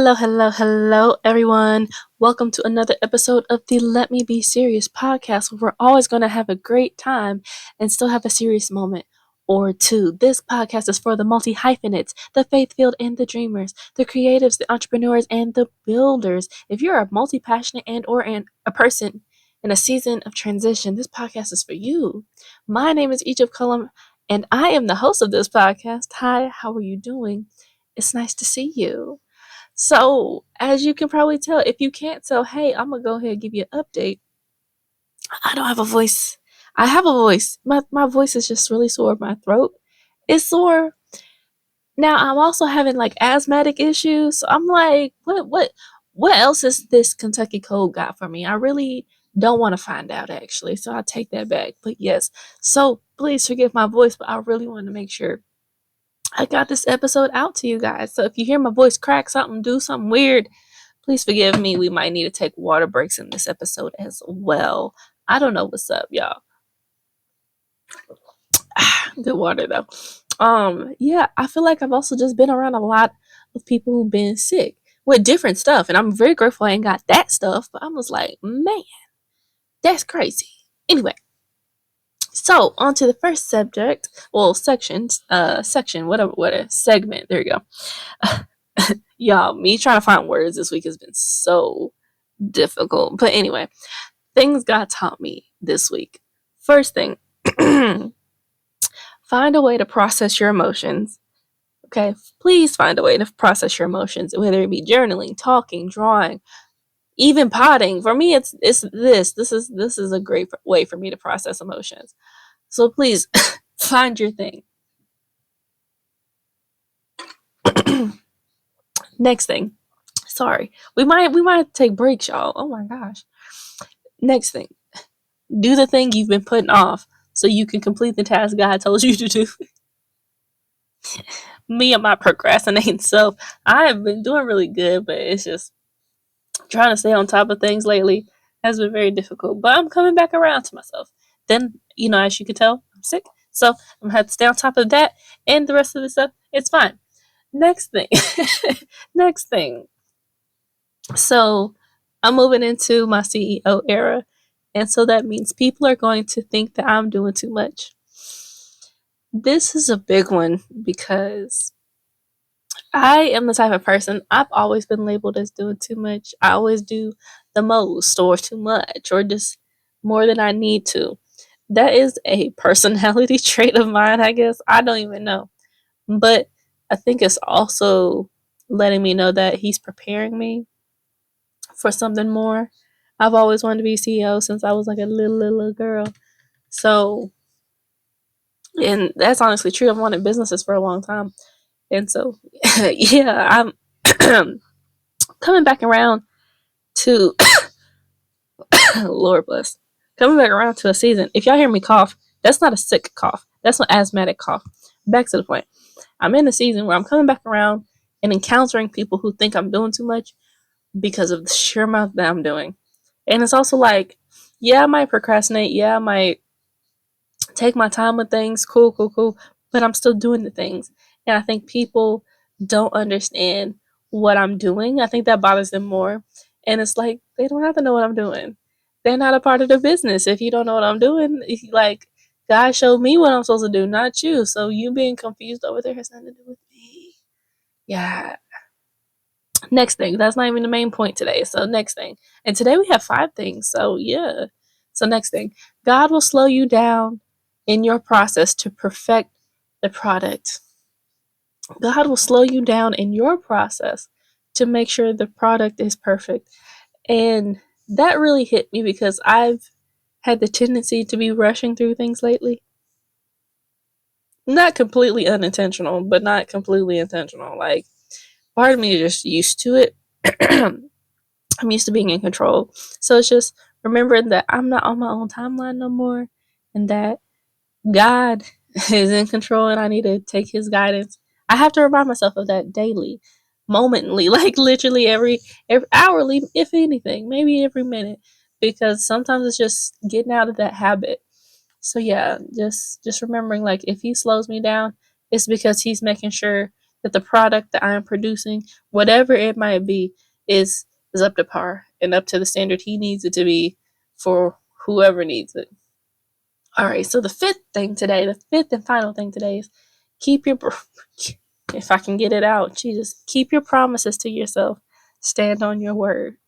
Hello, everyone. Welcome to another episode of the Let Me Be Serious podcast, where we're always going to have a great time and still have a serious moment or two. This podcast is for the multi-hyphenates, the faith-filled and the dreamers, the creatives, the entrepreneurs, and the builders. If you're a multi-passionate a person in a season of transition, this podcast is for you. My name is Egypt Cullum, and I am the host of this podcast. Hi, how are you doing? It's nice to see you. So, as you can probably tell, if you can't tell, hey, I'm going to go ahead and give you an update. I don't have a voice. I have a voice. My voice is just really sore. My throat is sore. Now, I'm also having like asthmatic issues. So I'm like, what else is this Kentucky cold got for me? I really don't want to find out, actually. So I'll take that back. But yes, so please forgive my voice, but I really want to make sure I got this episode out to you guys. So if you hear my voice crack something, do something weird, please forgive me. We might need to take water breaks in this episode as well. I don't know what's up, y'all. Good water though. Yeah, I feel like I've also just been around a lot of people who've been sick with different stuff, and I'm very grateful I ain't got that stuff. But I was like, man, that's crazy. Anyway, so on to the first subject. Well, section, whatever, segment. There you go. Y'all, me trying to find words this week has been so difficult. But anyway, things God taught me this week. First thing, find a way to process your emotions. Okay, please find a way to process your emotions, whether it be journaling, talking, drawing, even potting. For me, it's this. This is a great way for me to process emotions. So please find your thing. Next thing. Sorry. We might take breaks, y'all. Oh my gosh. Next thing. Do the thing you've been putting off so you can complete the task God told you to do. Me and my procrastinating self, I have been doing really good, but it's just trying to stay on top of things lately has been very difficult. But I'm coming back around to myself. Then, as you can tell, I'm sick. So I'm going to have to stay on top of that and the rest of the stuff. It's fine. Next thing. Next thing. So I'm moving into my CEO era. And so that means people are going to think that I'm doing too much. This is a big one because I am the type of person, I've always been labeled as doing too much. I always do the most or too much or just more than I need to. That is a personality trait of mine, I guess. I don't even know. But I think it's also letting me know that he's preparing me for something more. I've always wanted to be CEO since I was like a little girl. So, and that's honestly true. I've wanted businesses for a long time. And so, yeah, I'm coming back around to, Lord bless, coming back around to a season. If y'all hear me cough, that's not a sick cough. That's an asthmatic cough. Back to the point. I'm in a season where I'm coming back around and encountering people who think I'm doing too much because of the sheer amount that I'm doing. And it's also like, yeah, I might procrastinate. Yeah, I might take my time with things. Cool. But I'm still doing the things. And I think people don't understand what I'm doing. I think that bothers them more. And it's like, they don't have to know what I'm doing. They're not a part of the business. If you don't know what I'm doing, like, God showed me what I'm supposed to do, not you. So you being confused over there has nothing to do with me. Yeah. Next thing. That's not even the main point today. So next thing. And today we have 5 things. So yeah. So next thing. God will slow you down in your process to perfect the product. God will slow you down in your process to make sure the product is perfect. And that really hit me because I've had the tendency to be rushing through things lately. Not completely unintentional, but not completely intentional. Like, part of me is just used to it. I'm used to being in control. So it's just remembering that I'm not on my own timeline no more and that God is in control and I need to take his guidance. I have to remind myself of that daily, momently, like literally every hourly, if anything, maybe every minute, because sometimes it's just getting out of that habit. So yeah, just remembering, like, if he slows me down, it's because he's making sure that the product that I am producing, whatever it might be, is up to par and up to the standard he needs it to be for whoever needs it. All right, so the fifth and final thing today is keep your, if I can get it out, Jesus, keep your promises to yourself. Stand on your word.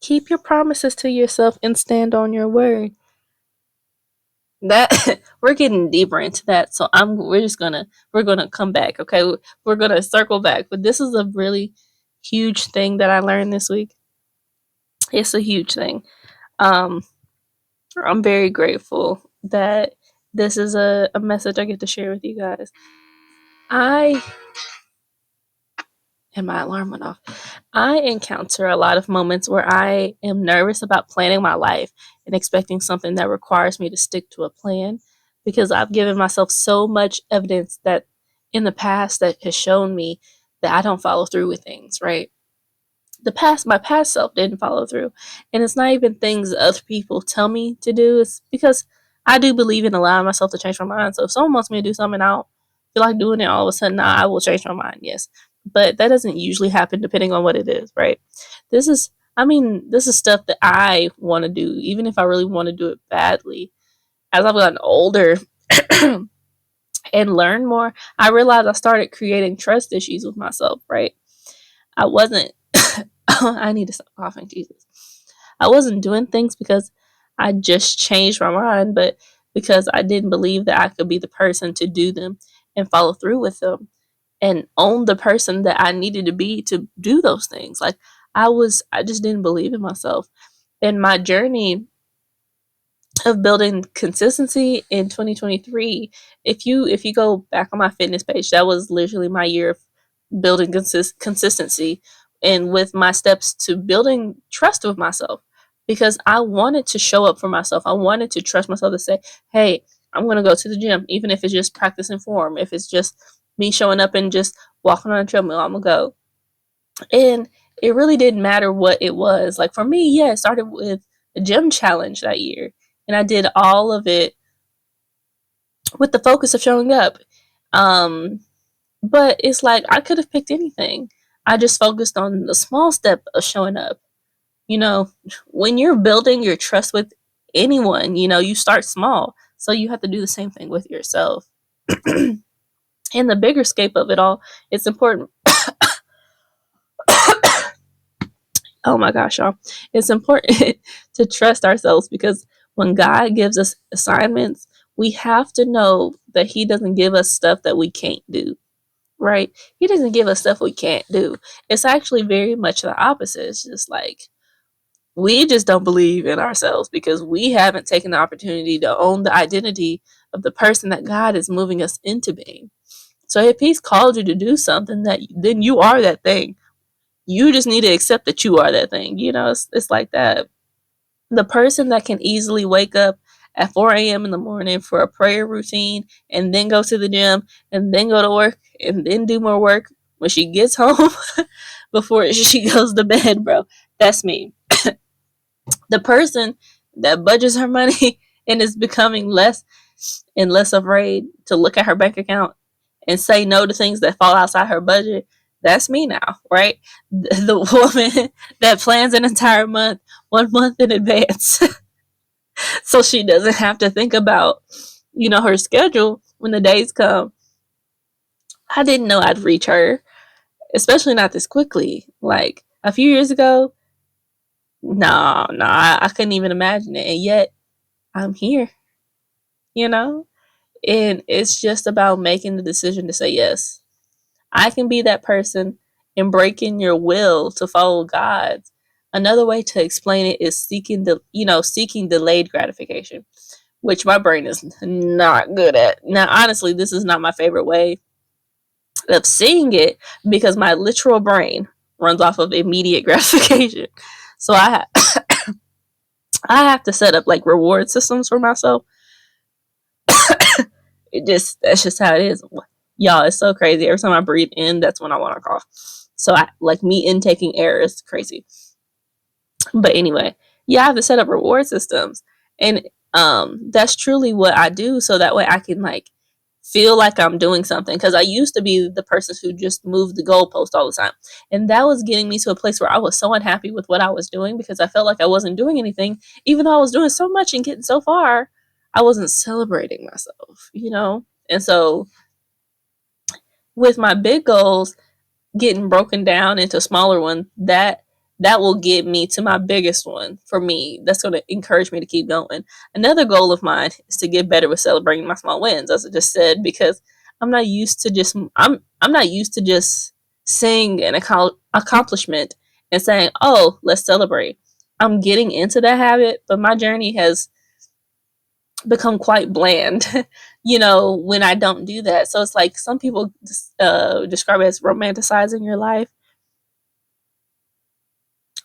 Keep your promises to yourself and stand on your word. That we're getting deeper into that, so we're gonna come back. Okay, we're gonna circle back, but this is a really huge thing that I learned this week. It's a huge thing. Um, I'm very grateful that this is a message I get to share with you guys. I and my alarm went off. I encounter a lot of moments where I am nervous about planning my life and expecting something that requires me to stick to a plan because I've given myself so much evidence that in the past that has shown me that I don't follow through with things, right? My past self didn't follow through. And it's not even things other people tell me to do. It's because I do believe in allowing myself to change my mind. So if someone wants me to do something, I don't feel like doing it all of a sudden, I will change my mind, yes. But that doesn't usually happen depending on what it is, right? This is stuff that I want to do, even if I really want to do it badly. As I've gotten older and learned more, I realized I started creating trust issues with myself, right? I wasn't I need to stop coughing, Jesus. I wasn't doing things because I just changed my mind, but because I didn't believe that I could be the person to do them and follow through with them and own the person that I needed to be to do those things. Like I just didn't believe in myself. And my journey of building consistency in 2023, if you go back on my fitness page, that was literally my year of building consistency and with my steps to building trust with myself because I wanted to show up for myself. I wanted to trust myself to say, hey, I'm going to go to the gym, even if it's just practicing form, if it's just me showing up and just walking on a treadmill, I'm going to go. And it really didn't matter what it was. Like for me, yeah, it started with a gym challenge that year. And I did all of it with the focus of showing up. Um, but it's like I could have picked anything. I just focused on the small step of showing up. You know, when you're building your trust with anyone, you start small. So you have to do the same thing with yourself. In the bigger scope of it all, it's important. Oh my gosh, y'all. It's important to trust ourselves because when God gives us assignments, we have to know that He doesn't give us stuff that we can't do, right? He doesn't give us stuff we can't do. It's actually very much the opposite. It's just like we just don't believe in ourselves because we haven't taken the opportunity to own the identity of the person that God is moving us into being. So if He's called you to do something, then you are that thing. You just need to accept that you are that thing. It's like that. The person that can easily wake up at 4 a.m. in the morning for a prayer routine and then go to the gym and then go to work and then do more work when she gets home before she goes to bed, bro. That's me. The person that budgets her money and is becoming less and less afraid to look at her bank account and say no to things that fall outside her budget. That's me now, right? The woman that plans an entire month, 1 month in advance, so she doesn't have to think about, her schedule when the days come. I didn't know I'd reach her, especially not this quickly. Like a few years ago, no, I couldn't even imagine it. And yet I'm here, you know? And it's just about making the decision to say yes. I can be that person and breaking your will to follow God's. Another way to explain it is seeking delayed gratification, which my brain is not good at. Now, honestly, this is not my favorite way of seeing it because my literal brain runs off of immediate gratification. So I have to set up like reward systems for myself. That's just how it is. Y'all, it's so crazy. Every time I breathe in, that's when I want to cough. So like me intaking air is crazy. But anyway, yeah, I have to set up reward systems. And that's truly what I do so that way I can like feel like I'm doing something, because I used to be the person who just moved the goalpost all the time. And that was getting me to a place where I was so unhappy with what I was doing, because I felt like I wasn't doing anything. Even though I was doing so much and getting so far, I wasn't celebrating myself, you know? And so with my big goals, getting broken down into smaller ones, that will get me to my biggest one. For me, that's going to encourage me to keep going. Another goal of mine is to get better with celebrating my small wins, as I just said, because I'm not used to just saying an accomplishment and saying, oh, let's celebrate. I'm getting into that habit, but my journey has become quite bland, when I don't do that. So it's like some people describe it as romanticizing your life.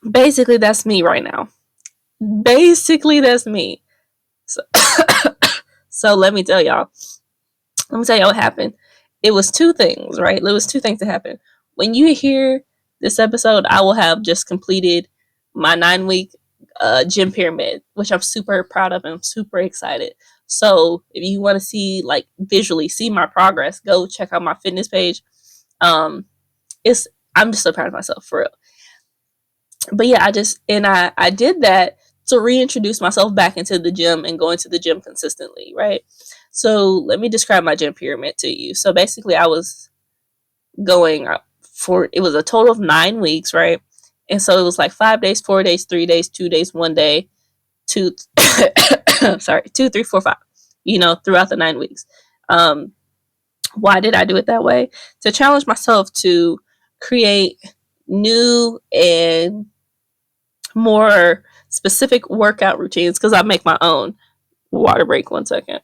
Basically, that's me right now. Basically, that's me. So, so let me tell y'all. Let me tell y'all what happened. It was two things, right? It was two things that happened. When you hear this episode, I will have just completed my 9 week gym pyramid, which I'm super proud of and I'm super excited. So if you want to see, like, visually see my progress, go check out my fitness page. It's I'm just so proud of myself, for real. But yeah, I did that to reintroduce myself back into the gym and going to the gym consistently, right? So let me describe my gym pyramid to you. So basically, I was going for, it was a total of 9 weeks, right? And so it was like 5 days, 4 days, 3 days, 2 days, 1 day, two, sorry, 2, 3, 4, 5, throughout the 9 weeks. Why did I do it that way? To challenge myself to create new and more specific workout routines, because I make my own. Water break, 1 second.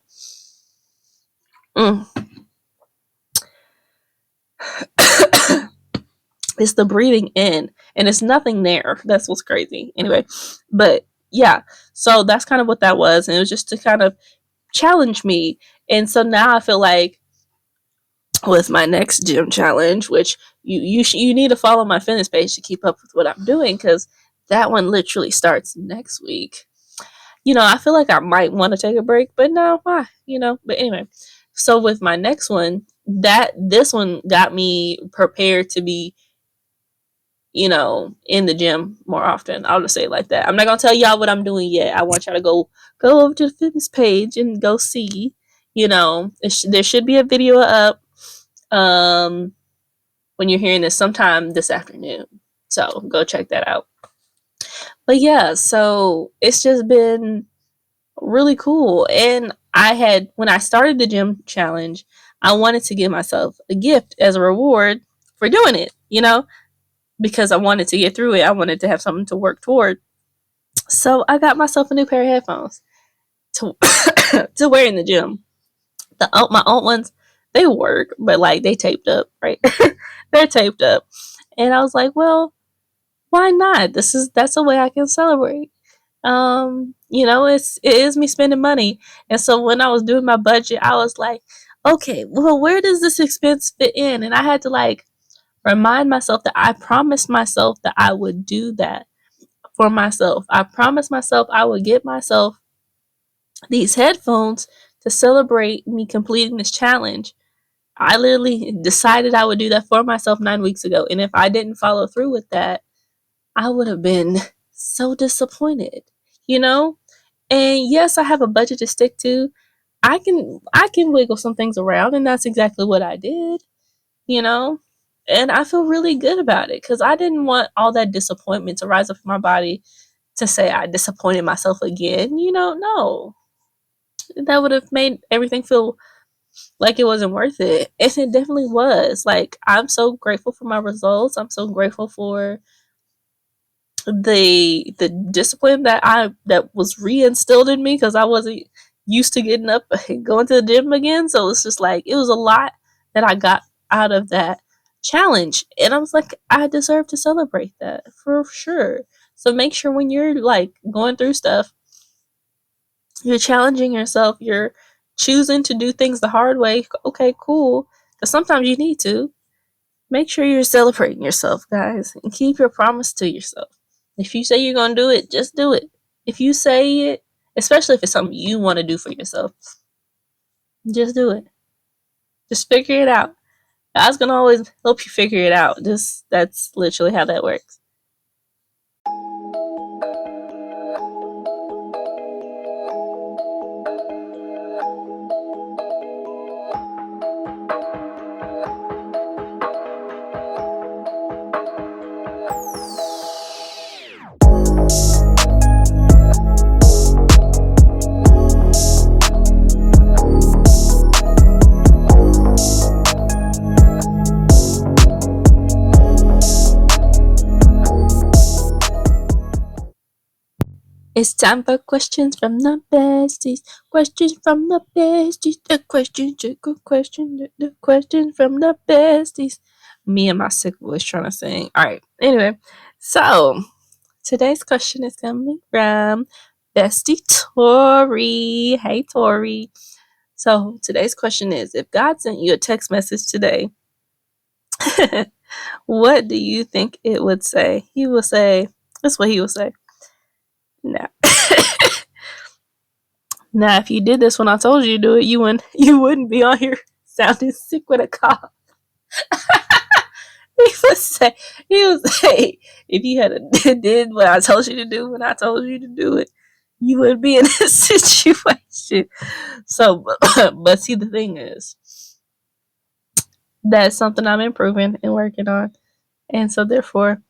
Mm. It's the breathing in, and it's nothing there. That's what's crazy. Anyway, but yeah, so that's kind of what that was, and it was just to kind of challenge me. And so now I feel like with my next gym challenge, which you need to follow my fitness page to keep up with what I'm doing, because that one literally starts next week. I feel like I might want to take a break, but no, why? But anyway, so with my next one, this one got me prepared to be, in the gym more often. I'll just say it like that. I'm not gonna tell y'all what I'm doing yet. I want y'all to go over to the fitness page and go see. There should be a video up when you're hearing this sometime this afternoon. So go check that out. But yeah, so it's just been really cool. And when I started the gym challenge, I wanted to give myself a gift as a reward for doing it, because I wanted to get through it. I wanted to have something to work toward. So I got myself a new pair of headphones to to wear in the gym. My old ones, they work, but like they taped up, right? They're taped up. And I was like, well, why not? That's a way I can celebrate. It is me spending money. And so when I was doing my budget, I was like, okay, well, where does this expense fit in? And I had to like remind myself that I promised myself that I would do that for myself. I promised myself I would get myself these headphones to celebrate me completing this challenge. I literally decided I would do that for myself 9 weeks ago. And if I didn't follow through with that, I would have been so disappointed, you know? And yes, I have a budget to stick to. I can wiggle some things around, and that's exactly what I did, you know? And I feel really good about it, because I didn't want all that disappointment to rise up in my body to say I disappointed myself again. No. That would have made everything feel like it wasn't worth it. And it definitely was. Like, I'm so grateful for my results. I'm so grateful for the discipline that was reinstilled in me, because I wasn't used to getting up and going to the gym again. So it's just like it was a lot that I got out of that challenge, and I was like, I deserve to celebrate that for sure. So make sure when you're like going through stuff, you're challenging yourself, you're choosing to do things the hard way. Okay, cool, because sometimes you need to. Make sure you're celebrating yourself, guys, and keep your promise to yourself. If you say you're going to do it, just do it. If you say it, especially if it's something you want to do for yourself, just do it. Just figure it out. God's gonna always help you figure it out. Just that's literally how that works. It's time for questions from the besties. Questions from the besties. The questions, the good question, the questions from the besties. Me and my sick voice trying to sing. All right. Anyway, so today's question is coming from Bestie Tori. Hey, Tori. So today's question is: if God sent you a text message today, what do you think it would say? He will say, that's what he will say. Now, now, if you did this when I told you to do it, you wouldn't be on here sounding sick with a cough. He would say, if you had did what I told you to do when I told you to do it, you would be in this situation. So, but see, the thing is, that's something I'm improving and working on, and so therefore,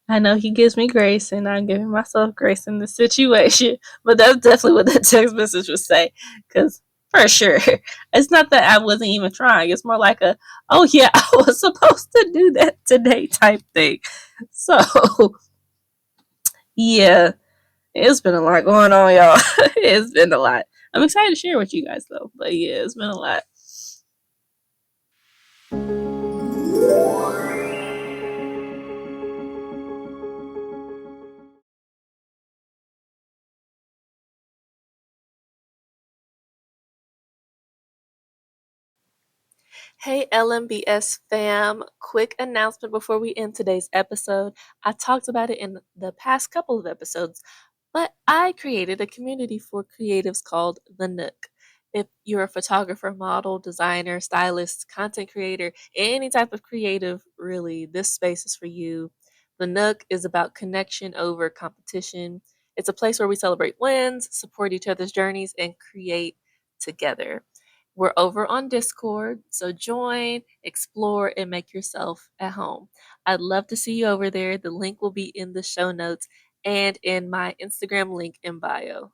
I know he gives me grace, and I'm giving myself grace in this situation. But that's definitely what that text message would say, because for sure, it's not that I wasn't even trying. It's more like a, oh yeah, I was supposed to do that today type thing. So yeah, it's been a lot going on, y'all. It's been a lot. I'm excited to share with you guys though. But yeah, it's been a lot. Hey, LMBS fam. Quick announcement before we end today's episode. I talked about it in the past couple of episodes, but I created a community for creatives called The Nook. If you're a photographer, model, designer, stylist, content creator, any type of creative, really, this space is for you. The Nook is about connection over competition. It's a place where we celebrate wins, support each other's journeys, and create together. We're over on Discord, so join, explore, and make yourself at home. I'd love to see you over there. The link will be in the show notes and in my Instagram link in bio.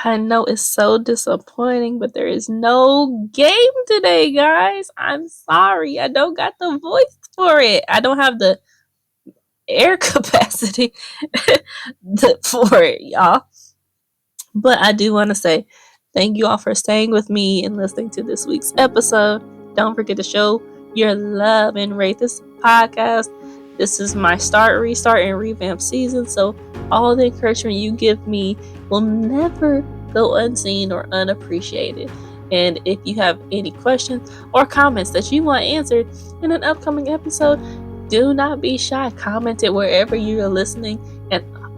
I know it's so disappointing, but there is no game today, guys. I'm sorry. I don't got the voice for it. I don't have the air capacity for it, y'all. But I do want to say thank you all for staying with me and listening to this week's episode. Don't forget to show your love and rate this podcast. This is my restart, and revamp season. So all the encouragement you give me will never go unseen or unappreciated. And if you have any questions or comments that you want answered in an upcoming episode, do not be shy. Comment it wherever you are listening,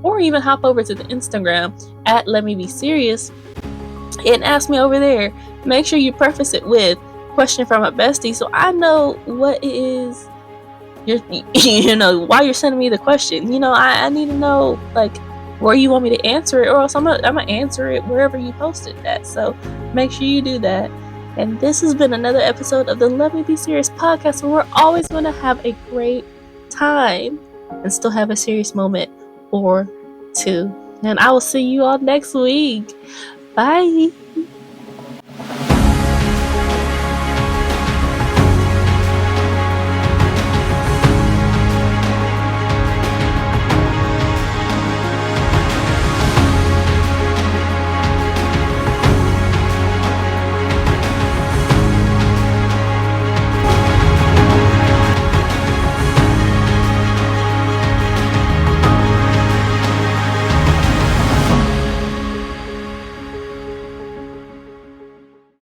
or even hop over to the Instagram at Let Me Be Serious and ask me over there. Make sure you preface it with question from a bestie, so I know what it is why you're sending me the question. I need to know like where you want me to answer it, or else I'm gonna answer it wherever you posted that. So make sure you do that. And this has been another episode of the Let Me Be Serious podcast, where we're always going to have a great time and still have a serious moment or two. And I will see you all next week. Bye.